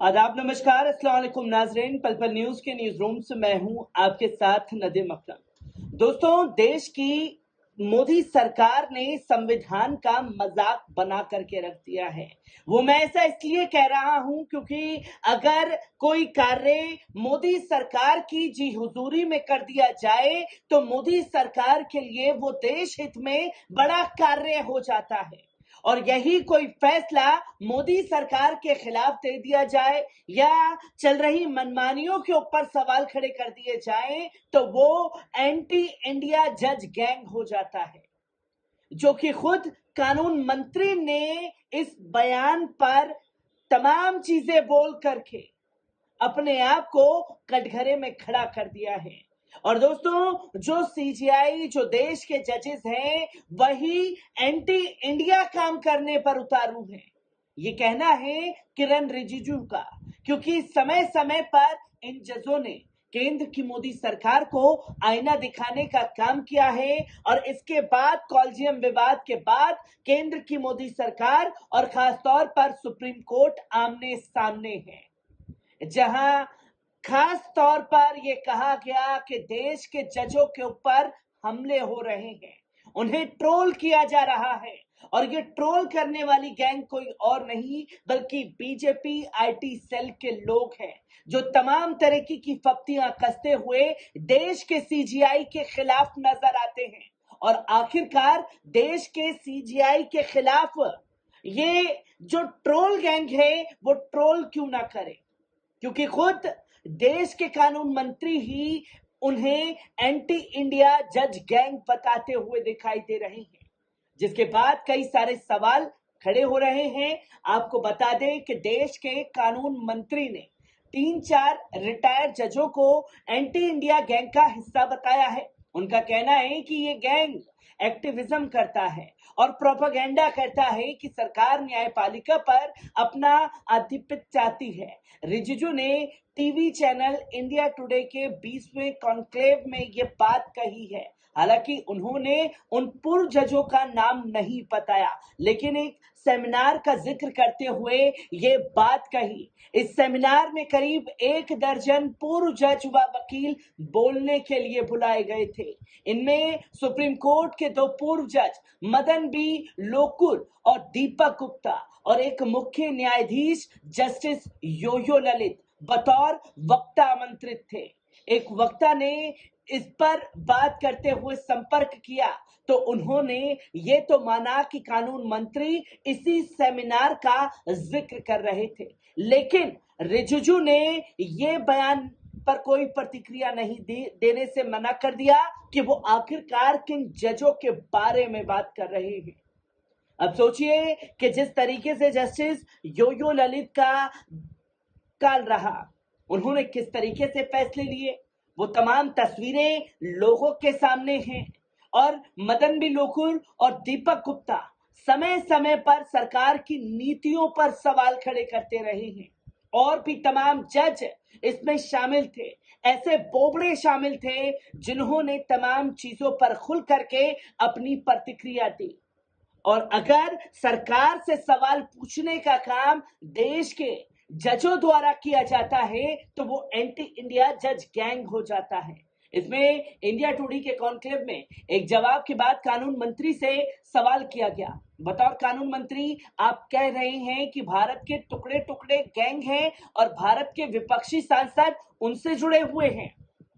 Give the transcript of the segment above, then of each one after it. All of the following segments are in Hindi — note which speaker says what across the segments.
Speaker 1: आदाब, नमस्कार, अस्सलाम वालेकुम नाज़रीन। पल पल न्यूज के न्यूज रूम से मैं हूं आपके साथ नदीम अकरम। दोस्तों, देश की मोदी सरकार ने संविधान का मजाक बना करके रख दिया है। वो मैं ऐसा इसलिए कह रहा हूं क्योंकि अगर कोई कार्य मोदी सरकार की जी हुजूरी में कर दिया जाए तो मोदी सरकार के लिए वो देश हित में बड़ा कार्य हो जाता है। और यही कोई फैसला मोदी सरकार के खिलाफ दे दिया जाए या चल रही मनमानियों के ऊपर सवाल खड़े कर दिए जाएं तो वो एंटी इंडिया जज गैंग हो जाता है, जो कि खुद कानून मंत्री ने इस बयान पर तमाम चीजें बोल करके अपने आप को कटघरे में खड़ा कर दिया है। और दोस्तों, जो सीजीआई, जो देश के जजेस हैं, वही एंटी इंडिया काम करने पर उतारू हैं। ये कहना है किरण रिजिजू का, क्योंकि समय समय पर इन जजों ने केंद्र की मोदी सरकार को आईना दिखाने का काम किया है। और इसके बाद कॉलेजियम विवाद के बाद केंद्र की मोदी सरकार और खासतौर पर सुप्रीम कोर्ट आमने सामने है, जहां खास तौर पर यह कहा गया कि देश के जजों के ऊपर हमले हो रहे हैं, उन्हें ट्रोल किया जा रहा है। और ये ट्रोल करने वाली गैंग कोई और नहीं बल्कि बीजेपी आईटी सेल के लोग हैं, जो तमाम तरह की फप्तियां कसते हुए देश के सीजीआई के खिलाफ नजर आते हैं। और आखिरकार देश के सीजीआई के खिलाफ ये जो ट्रोल गैंग है वो ट्रोल क्यों ना करे, क्योंकि खुद देश के कानून मंत्री ही उन्हें एंटी इंडिया जज गैंग बताते हुए दिखाई दे रहे हैं, जिसके बाद कई सारे सवाल खड़े हो रहे हैं। आपको बता दें कि देश के कानून मंत्री ने 3-4 रिटायर्ड जजों को एंटी इंडिया गैंग का हिस्सा बताया है। उनका कहना है कि ये गैंग एक्टिविज्म करता है और प्रोपेगेंडा करता है कि सरकार न्यायपालिका पर अपना आधिपत्य चाहती है। रिजिजू ने टीवी चैनल इंडिया टुडे के 20वें कॉन्क्लेव में ये बात कही है। हालांकि उन्होंने उन पूर्व जजों का नाम नहीं बताया, लेकिन एक सेमिनार का जिक्र करते हुए ये बात कही। इस सेमिनार में करीब 1 दर्जन पूर्व जज व वकील बोलने के लिए बुलाए गए थे। इनमें सुप्रीम कोर्ट के 2 पूर्व जज मदन बी लोकुर और दीपक गुप्ता और एक मुख्य न्यायाधीश जस्टिस योयो ललित बतौर वक्ता आमंत्रित थे। एक वक्ता ने इस पर बात करते हुए संपर्क किया तो उन्होंने ये तो माना कि कानून मंत्री इसी सेमिनार का जिक्र कर रहे थे, लेकिन रिजिजू ने ये बयान पर कोई प्रतिक्रिया नहीं देने से मना कर दिया कि वो आखिरकार किन जजों के बारे में बात कर रहे हैं। अब सोचिए कि जिस तरीके से जस्टिस योयो ललित का काल रहा, उन्होंने किस तरीके से फैसले लिए, वो तमाम तस्वीरें लोगों के सामने हैं। और मदन बी लोकुर और दीपक गुप्ता समय समय पर सरकार की नीतियों पर सवाल खड़े करते रहे हैं। और भी तमाम जज इसमें शामिल थे, ऐसे बोबड़े शामिल थे जिन्होंने तमाम चीजों पर खुल करके अपनी प्रतिक्रिया दी। और अगर सरकार से सवाल पूछने का काम देश के जजों द्वारा किया जाता है तो वो एंटी इंडिया जज गैंग हो जाता है। इसमें इंडिया टुडे के कॉन्क्लेव में एक जवाब के बाद कानून मंत्री से सवाल किया गया, बतौर कानून मंत्री आप कह रहे हैं कि भारत के टुकड़े टुकड़े गैंग हैं और भारत के विपक्षी सांसद उनसे जुड़े हुए हैं।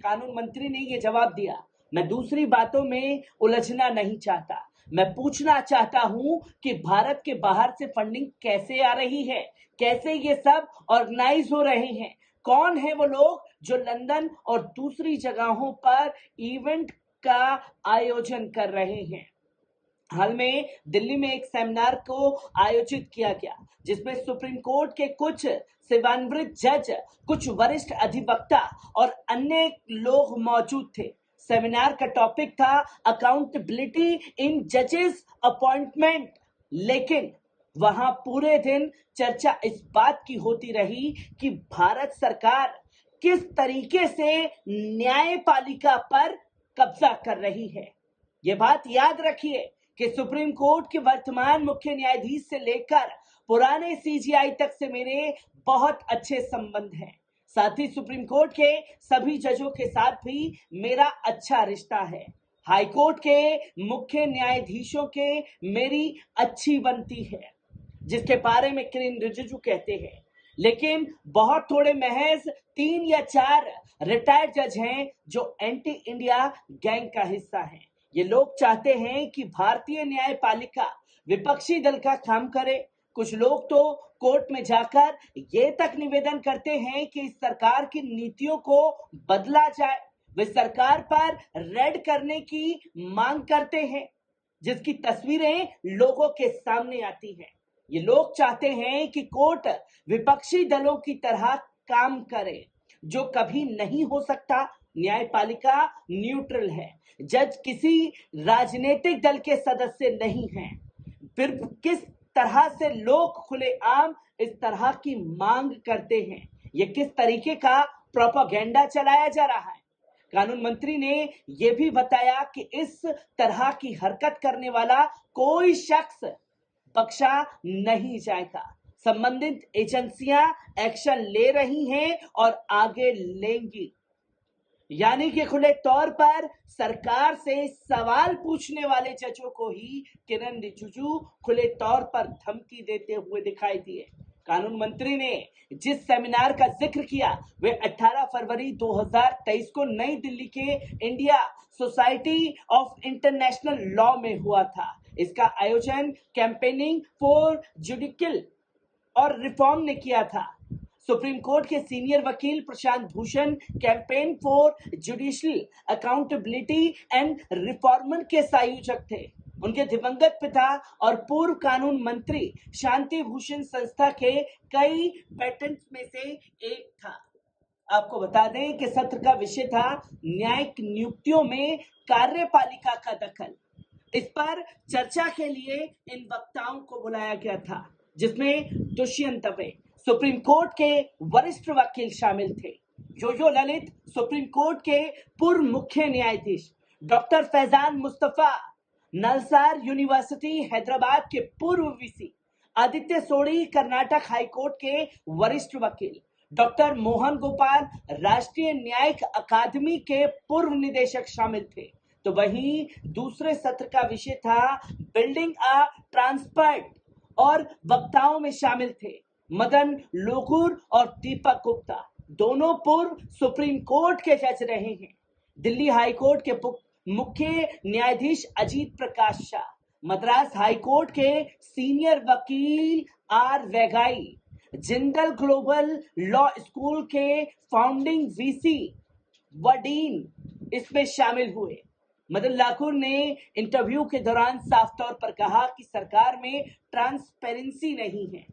Speaker 1: कानून मंत्री ने यह जवाब दिया, मैं दूसरी बातों में उलझना नहीं चाहता, मैं पूछना चाहता हूं कि भारत के बाहर से फंडिंग कैसे आ रही है, कैसे ये सब ऑर्गेनाइज हो रहे हैं, कौन है वो लोग जो लंदन और दूसरी जगहों पर इवेंट का आयोजन कर रहे हैं। हाल में दिल्ली में एक सेमिनार को आयोजित किया गया जिसमें सुप्रीम कोर्ट के कुछ सेवानिवृत्त जज, कुछ वरिष्ठ अधिवक्ता और अन्य लोग मौजूद थे। सेमिनार का टॉपिक था अकाउंटेबिलिटी इन जजेस अपॉइंटमेंट, लेकिन वहां पूरे दिन चर्चा इस बात की होती रही कि भारत सरकार किस तरीके से न्यायपालिका पर कब्जा कर रही है। यह बात याद रखिए कि सुप्रीम कोर्ट के वर्तमान मुख्य न्यायाधीश से लेकर पुराने सीजीआई तक से मेरे बहुत अच्छे संबंध हैं। साथ ही सुप्रीम कोर्ट के सभी जजों के साथ भी मेरा अच्छा रिश्ता है। हाई कोर्ट के मुख्य न्यायाधीशों के मेरी अच्छी बनती है, जिसके बारे में किरेन रिजिजू कहते हैं। लेकिन बहुत थोड़े महज 3 या 4 रिटायर्ड जज हैं जो एंटी इंडिया गैंग का हिस्सा हैं। ये लोग चाहते हैं कि भारतीय न्यायपालिका विपक्षी दल का काम करे। कुछ लोग तो कोर्ट में जाकर ये तक निवेदन करते हैं कि इस सरकार की नीतियों को बदला जाए। वे सरकार पर रेड करने की मांग करते हैं, जिसकी तस्वीरें लोगों के सामने आती हैं। ये लोग चाहते हैं कि कोर्ट विपक्षी दलों की तरह काम करे, जो कभी नहीं हो सकता। न्यायपालिका न्यूट्रल है, जज किसी राजनीतिक दल के सदस्य नहीं हैं। फिर किस तरह से लोग खुलेआम इस तरह की मांग करते हैं? ये किस तरीके का प्रोपेगेंडा चलाया जा रहा है? कानून मंत्री ने यह भी बताया कि इस तरह की हरकत करने वाला कोई शख्स बख्शा नहीं जाएगा। संबंधित एजेंसियां एक्शन ले रही हैं और आगे लेंगी। यानी कि खुले तौर पर सरकार से सवाल पूछने वाले जजों को ही किरेन रिजिजू खुले तौर पर धमकी देते हुए दिखाई दिए। कानून मंत्री ने जिस सेमिनार का जिक्र किया वे 18 फरवरी 2023 को नई दिल्ली के India society of international law में हुआ था। इसका आयोजन कैंपेनिंग फॉर जुडिशियल और रिफॉर्म ने किया था। सुप्रीम कोर्ट के सीनियर वकील Prashant Bhushan campaign for judicial accountability and reform के संयोजक थे। उनके दिवंगत पिता और पूर्व कानून मंत्री शांति भूषण संस्था के कई पेटेंट्स में से एक था। आपको बता दें कि सत्र का विषय था न्यायिक नियुक्तियों में कार्यपालिका का दखल। इस पर चर्चा के लिए इन वक्ताओं को बुलाया गया था, जिसमें दुष्यंत दवे सुप्रीम कोर्ट के वरिष्ठ वकील शामिल थे, योयो ललित सुप्रीम कोर्ट के पूर्व मुख्य न्यायाधीश, डॉक्टर फैजान मुस्तफा नलसार यूनिवर्सिटी हैदराबाद के पूर्व वीसी, आदित्य सोढ़ी कर्नाटक हाईकोर्ट के वरिष्ठ वकील, डॉक्टर मोहन गोपाल राष्ट्रीय न्यायिक अकादमी के पूर्व निदेशक शामिल थे। तो वहीं दूसरे सत्र का विषय था बिल्डिंग अ ट्रांसपेरेंट और वक्ताओं में शामिल थे मदन लोकुर और दीपक गुप्ता, दोनों पूर्व सुप्रीम कोर्ट के जज रहे हैं। दिल्ली हाई कोर्ट के मुख्य न्यायाधीश अजीत प्रकाश शाह, मद्रास हाई कोर्ट के सीनियर वकील R Vaigai, Jindal global law school के फाउंडिंग वीसी व डीन इसमें शामिल हुए। मदन लाकुर ने इंटरव्यू के दौरान साफ तौर पर कहा कि सरकार में ट्रांसपेरेंसी नहीं है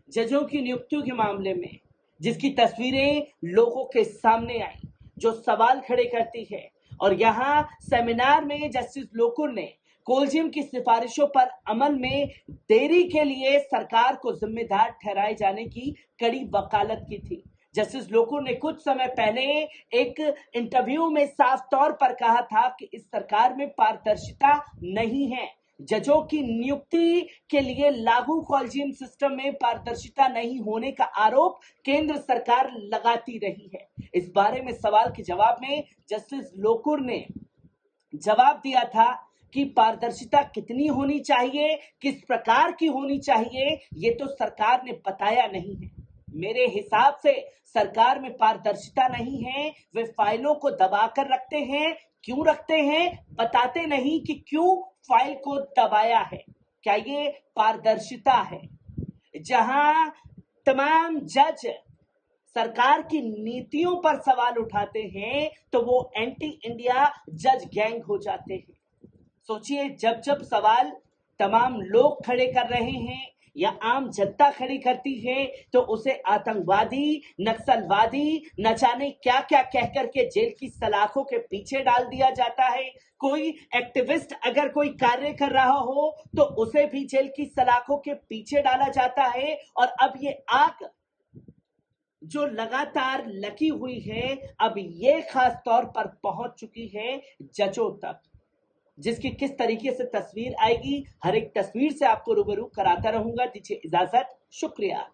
Speaker 1: जजों की नियुक्तियों के मामले में, जिसकी तस्वीरें लोगों के सामने आई, जो सवाल खड़े करती है। और यहाँ सेमिनार में जस्टिस लोकुर ने कोलजियम की सिफारिशों पर अमल में देरी के लिए सरकार को जिम्मेदार ठहराए जाने की कड़ी वकालत की थी। जस्टिस लोकुर ने कुछ समय पहले एक इंटरव्यू में साफ तौर पर कहा था कि इस सरकार में पारदर्शिता नहीं है। जजों की नियुक्ति के लिए लागू कॉलेजियम सिस्टम में पारदर्शिता नहीं होने का आरोप केंद्र सरकार लगाती रही है। इस बारे में सवाल के जवाब में जस्टिस लोकुर ने जवाब दिया था कि पारदर्शिता कितनी होनी चाहिए, किस प्रकार की होनी चाहिए, ये तो सरकार ने बताया नहीं है। मेरे हिसाब से सरकार में पारदर्शिता नहीं है। वे फाइलों को दबाकर रखते हैं। क्यों रखते हैं बताते नहीं कि क्यों फाइल को दबाया है। क्या ये पारदर्शिता है? जहां तमाम जज सरकार की नीतियों पर सवाल उठाते हैं तो वो एंटी इंडिया जज गैंग हो जाते हैं। सोचिए, जब जब सवाल तमाम लोग खड़े कर रहे हैं या आम जनता खड़ी करती है तो उसे आतंकवादी, नक्सलवादी, न जाने क्या क्या कह करके जेल की सलाखों के पीछे डाल दिया जाता है। कोई एक्टिविस्ट अगर कोई कार्य कर रहा हो तो उसे भी जेल की सलाखों के पीछे डाला जाता है। और अब ये आग जो लगातार लगी हुई है, अब ये खास तौर पर पहुंच चुकी है जजों तक। जिसकी किस तरीके से तस्वीर आएगी, हर एक तस्वीर से आपको रूबरू कराता रहूंगा। दीजिए इजाजत, शुक्रिया।